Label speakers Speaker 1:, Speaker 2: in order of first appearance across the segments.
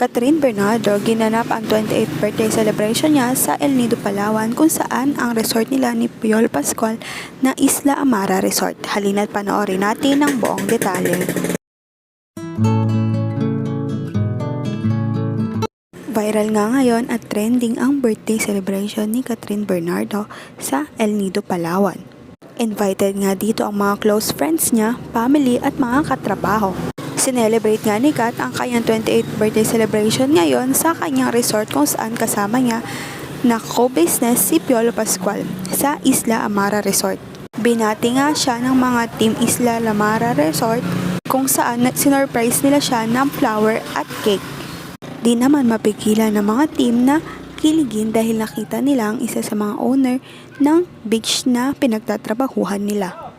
Speaker 1: Catherine Bernardo, ginanap ang 28th birthday celebration niya sa El Nido, Palawan kung saan ang resort nila ni Piolo Pascual na Isla Amara Resort. Halina't panoorin natin ang buong detalye. Viral nga ngayon at trending ang birthday celebration ni Catherine Bernardo sa El Nido, Palawan. Invited nga dito ang mga close friends niya, family at mga katrabaho. Sinelebrate nga ni Kat ang kanyang 28th birthday celebration ngayon sa kanyang resort kung saan kasama niya na co-business si Piolo Pascual sa Isla Amara Resort. Binati nga siya ng mga Team Isla Amara Resort kung saan sinurprise nila siya ng flower at cake. Di naman mapigilan ng mga team na kiligin dahil nakita nila ang isa sa mga owner ng beach na pinagtatrabahuhan nila.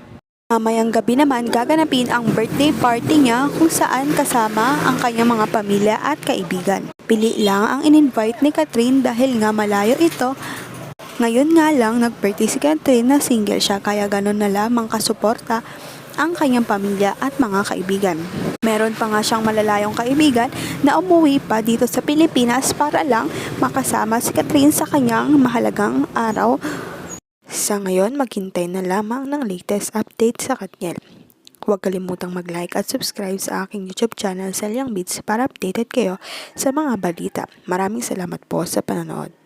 Speaker 1: Mamayang gabi naman gaganapin ang birthday party niya kung saan kasama ang kanyang mga pamilya at kaibigan. Pili lang ang in-invite ni Catherine dahil nga malayo ito. Ngayon nga lang nag-birthday si Catherine na single siya kaya ganon na lamang kasuporta ang kanyang pamilya at mga kaibigan. Meron pa nga siyang malalayong kaibigan na umuwi pa dito sa Pilipinas para lang makasama si Catherine sa kanyang mahalagang araw. Sa ngayon, maghintay na lamang ng latest update sa Katniel. Huwag kalimutang mag-like at subscribe sa aking YouTube channel, Selyang Beats, para updated kayo sa mga balita. Maraming salamat po sa panonood.